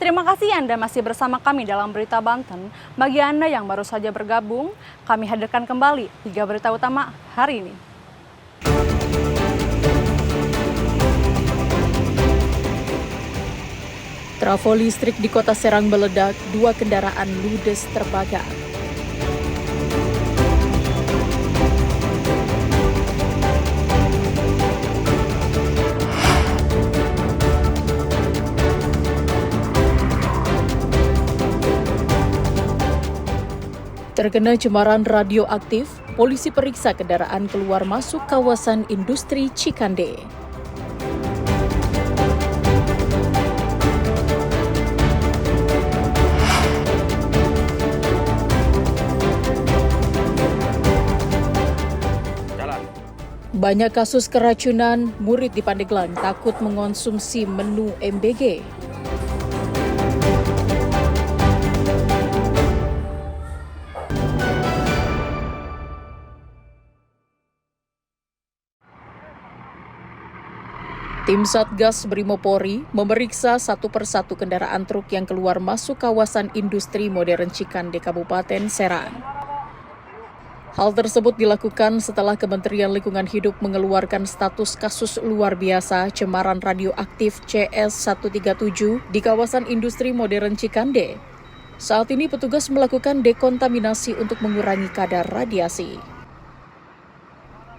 Terima kasih Anda masih bersama kami dalam Berita Banten. Bagi Anda yang baru saja bergabung, kami hadirkan kembali 3 berita utama hari ini. Trafo listrik di Kota Serang meledak, 2 kendaraan ludes terbakar. Terkena cemaran radioaktif, polisi periksa kendaraan keluar masuk kawasan industri Cikande. Banyak kasus keracunan, murid di Pandeglang takut mengonsumsi menu MBG. Tim Satgas Brimopori memeriksa satu persatu kendaraan truk yang keluar masuk kawasan industri modern Cikande, Kabupaten Serang. Hal tersebut dilakukan setelah Kementerian Lingkungan Hidup mengeluarkan status kasus luar biasa cemaran radioaktif CS137 di kawasan industri modern Cikande. Saat ini petugas melakukan dekontaminasi untuk mengurangi kadar radiasi.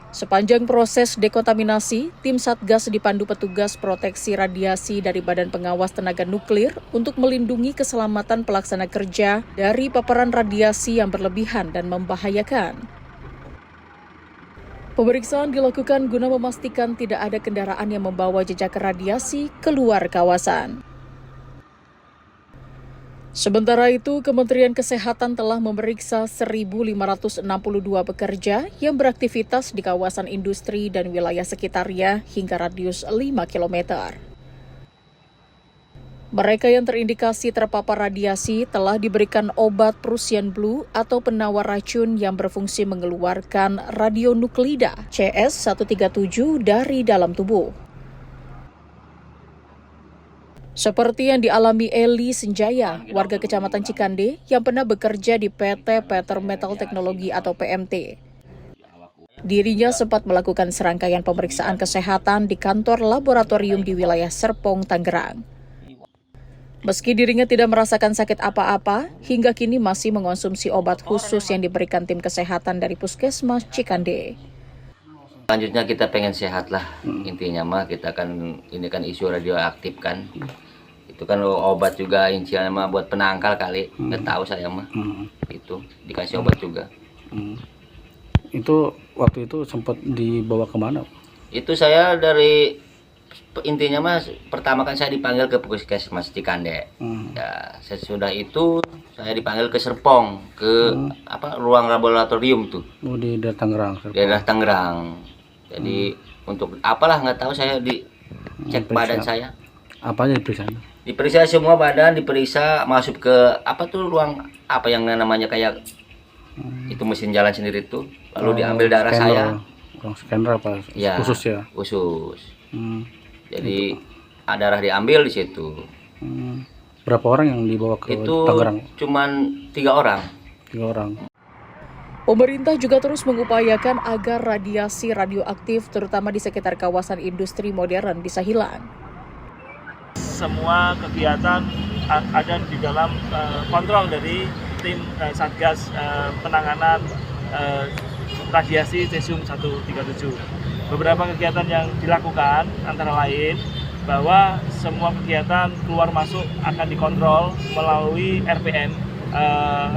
Sepanjang proses dekontaminasi, tim Satgas dipandu petugas proteksi radiasi dari Badan Pengawas Tenaga Nuklir untuk melindungi keselamatan pelaksana kerja dari paparan radiasi yang berlebihan dan membahayakan. Pemeriksaan dilakukan guna memastikan tidak ada kendaraan yang membawa jejak radiasi keluar kawasan. Sementara itu, Kementerian Kesehatan telah memeriksa 1.562 pekerja yang beraktivitas di kawasan industri dan wilayah sekitarnya hingga radius 5 km. Mereka yang terindikasi terpapar radiasi telah diberikan obat Prussian Blue atau penawar racun yang berfungsi mengeluarkan radionuklida CS137 dari dalam tubuh. Seperti yang dialami Eli Senjaya, warga Kecamatan Cikande yang pernah bekerja di PT Peter Metal Teknologi atau PMT. Dirinya sempat melakukan serangkaian pemeriksaan kesehatan di kantor laboratorium di wilayah Serpong, Tangerang. Meski dirinya tidak merasakan sakit apa-apa, hingga kini masih mengonsumsi obat khusus yang diberikan tim kesehatan dari Puskesmas Cikande. Selanjutnya kita pengen sehat lah, intinya mah kita kan ini kan isu radioaktif kan. Itu kan obat juga intinya mah buat penangkal kali, nggak tahu saya mah. Itu dikasih obat juga. Itu waktu itu sempat dibawa kemana? Itu saya dari intinya mah pertama kan saya dipanggil ke Puskesmas Cikande. Ya, sesudah itu saya dipanggil ke Serpong, ke ruang laboratorium tuh. Oh, di daerah Tangerang. Daerah Tangerang. Jadi untuk apalah nggak tahu, saya dicek badan saya. Apa aja diperiksa? Diperiksa semua badan, diperiksa masuk ke apa tuh ruang apa yang namanya kayak itu mesin jalan sendiri tuh. Lalu diambil darah scanner, saya. Ruang scanner apa? Ya, khusus ya? Khusus. Jadi darah diambil di situ. Berapa orang yang dibawa ke Tangerang? Cuman 3 orang. 3 orang. Pemerintah juga terus mengupayakan agar radiasi radioaktif terutama di sekitar kawasan industri modern bisa hilang. Semua kegiatan ada di dalam kontrol dari tim Satgas penanganan radiasi cesium-137. Beberapa kegiatan yang dilakukan antara lain bahwa semua kegiatan keluar masuk akan dikontrol melalui RPM,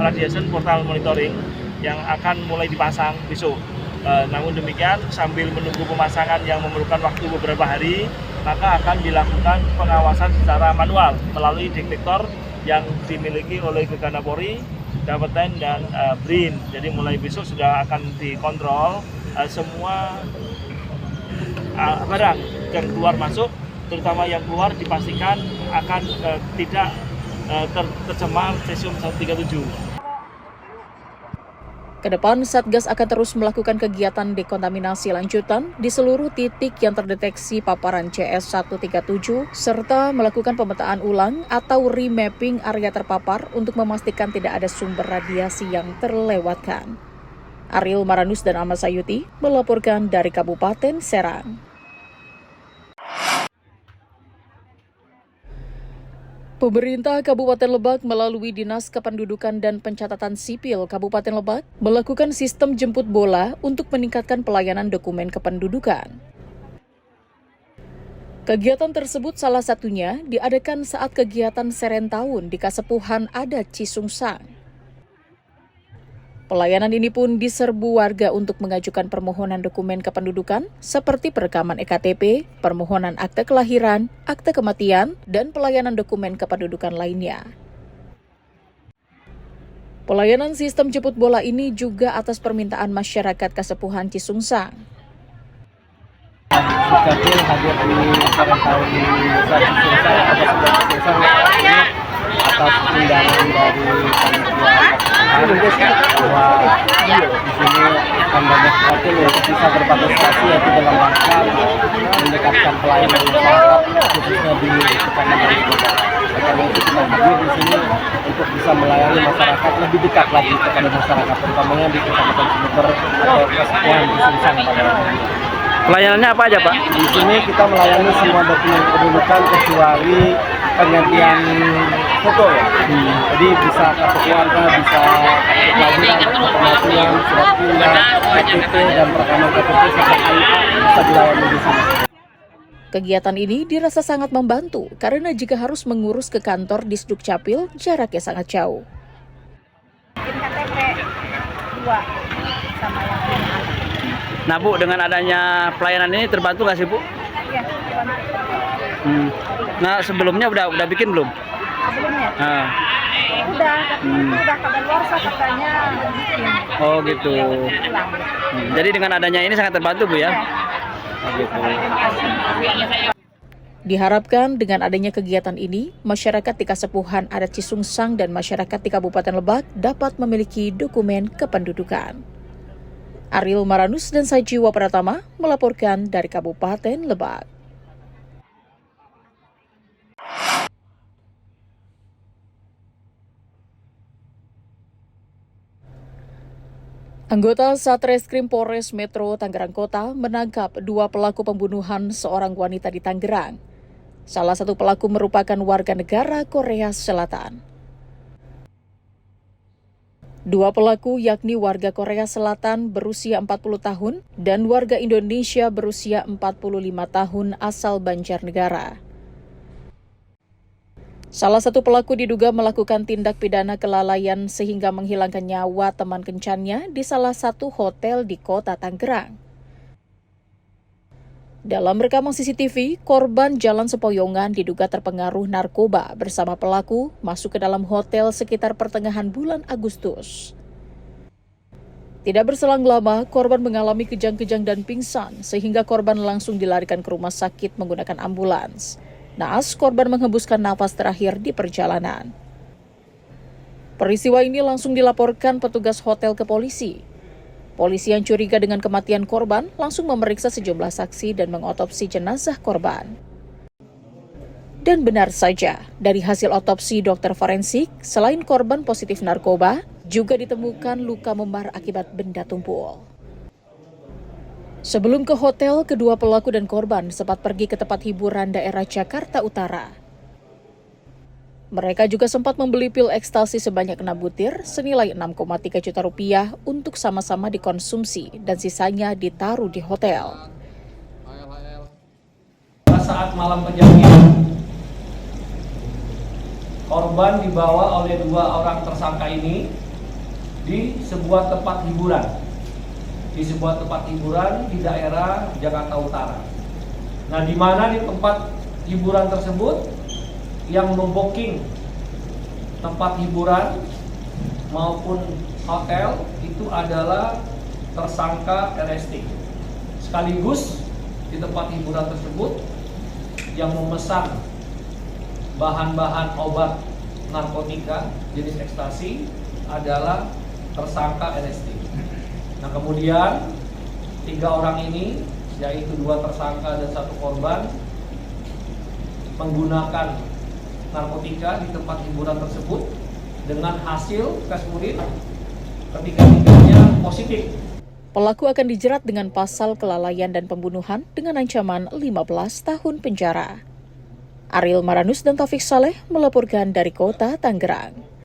Radiation Portal Monitoring, yang akan mulai dipasang besok. Namun demikian, sambil menunggu pemasangan yang memerlukan waktu beberapa hari, maka akan dilakukan pengawasan secara manual melalui detektor yang dimiliki oleh Gegana Polri, Bapeten, dan BRIN. Jadi mulai besok sudah akan dikontrol semua barang yang keluar masuk, terutama yang keluar dipastikan akan tidak tercemar cesium-137. Kedepan, Satgas akan terus melakukan kegiatan dekontaminasi lanjutan di seluruh titik yang terdeteksi paparan CS137, serta melakukan pemetaan ulang atau remapping area terpapar untuk memastikan tidak ada sumber radiasi yang terlewatkan. Ariel Maranus dan Ahmad Sayuti melaporkan dari Kabupaten Serang. Pemerintah Kabupaten Lebak melalui Dinas Kependudukan dan Pencatatan Sipil Kabupaten Lebak melakukan sistem jemput bola untuk meningkatkan pelayanan dokumen kependudukan. Kegiatan tersebut salah satunya diadakan saat kegiatan Serentahun di Kasepuhan Adat Cisungsang. Pelayanan ini pun diserbu warga untuk mengajukan permohonan dokumen kependudukan seperti perekaman EKTP, permohonan akte kelahiran, akte kematian, dan pelayanan dokumen kependudukan lainnya. Pelayanan sistem jemput bola ini juga atas permintaan masyarakat Kasepuhan Cisungsang. Capil hadir di Serentahun di Cisungsang ada sebuah Cisungsang atas undangan dari panitia bahwa di sini akan banyak capil untuk bisa berpartisipasi yaitu dalam rangka mendekatkan pelayanan masyarakat khususnya di Kecamatan Lebak. Karena itu kita hadir di sini untuk bisa melayani masyarakat lebih dekat lagi kepada masyarakat, terutamanya di Kecamatan Cimeter atau Kasepuhan Cisungsang pada hari ini. Pelayanannya apa aja, Pak? Di sini kita melayani semua dokumen kependudukan kecuali penggantian foto ya. Jadi bisa kartu keluarga, bisa kartu kelahiran, kematian, surat pindah, KTP dan perekaman KTP serta KIA bisa dilayani di sini. Kegiatan ini dirasa sangat membantu karena jika harus mengurus ke kantor Disduk Capil, jaraknya sangat jauh. Bikin KTP 2 sama yang punya anak. Nah, Bu, dengan adanya pelayanan ini terbantu nggak sih, Bu? Iya, terbantu. Nah, sebelumnya udah bikin belum? Sebelumnya? Nah. Udah, tapi itu udah kadaluarsa katanya bikin. Oh gitu. Pulang. Jadi dengan adanya ini sangat terbantu, Bu ya? Oh gitu. Diharapkan dengan adanya kegiatan ini, masyarakat di Kasepuhan Adat Cisungsang dan masyarakat di Kabupaten Lebak dapat memiliki dokumen kependudukan. Ariel Maranus dan Sajiwa Pratama melaporkan dari Kabupaten Lebak. Anggota Satreskrim Polres Metro Tangerang Kota menangkap 2 pelaku pembunuhan seorang wanita di Tangerang. Salah satu pelaku merupakan warga negara Korea Selatan. 2 pelaku yakni warga Korea Selatan berusia 40 tahun dan warga Indonesia berusia 45 tahun asal Banjarnegara. Salah satu pelaku diduga melakukan tindak pidana kelalaian sehingga menghilangkan nyawa teman kencannya di salah satu hotel di kota Tangerang. Dalam rekaman CCTV, korban Jalan Sepoyongan diduga terpengaruh narkoba bersama pelaku masuk ke dalam hotel sekitar pertengahan bulan Agustus. Tidak berselang lama, korban mengalami kejang-kejang dan pingsan sehingga korban langsung dilarikan ke rumah sakit menggunakan ambulans. Naas, korban menghembuskan nafas terakhir di perjalanan. Peristiwa ini langsung dilaporkan petugas hotel ke polisi. Polisi yang curiga dengan kematian korban langsung memeriksa sejumlah saksi dan mengotopsi jenazah korban. Dan benar saja, dari hasil otopsi dokter forensik, selain korban positif narkoba, juga ditemukan luka memar akibat benda tumpul. Sebelum ke hotel, kedua pelaku dan korban sempat pergi ke tempat hiburan daerah Jakarta Utara. Mereka juga sempat membeli pil ekstasi sebanyak 6 butir senilai 6,3 juta rupiah untuk sama-sama dikonsumsi dan sisanya ditaruh di hotel. Saat malam kejadian, korban dibawa oleh 2 orang tersangka ini di sebuah tempat hiburan. Di sebuah tempat hiburan di daerah Jakarta Utara. Nah, di mana di tempat hiburan tersebut yang membooking tempat hiburan maupun hotel itu adalah tersangka RST. Sekaligus di tempat hiburan tersebut yang memesan bahan-bahan obat narkotika jenis ekstasi adalah tersangka NST. Nah kemudian 3 orang ini, yaitu 2 tersangka dan 1 korban, menggunakan narkotika di tempat hiburan tersebut dengan hasil tes urin ketiga-tiganya positif. Pelaku akan dijerat dengan pasal kelalaian dan pembunuhan dengan ancaman 15 tahun penjara. Ariel Maranus dan Taufik Saleh melaporkan dari Kota Tangerang.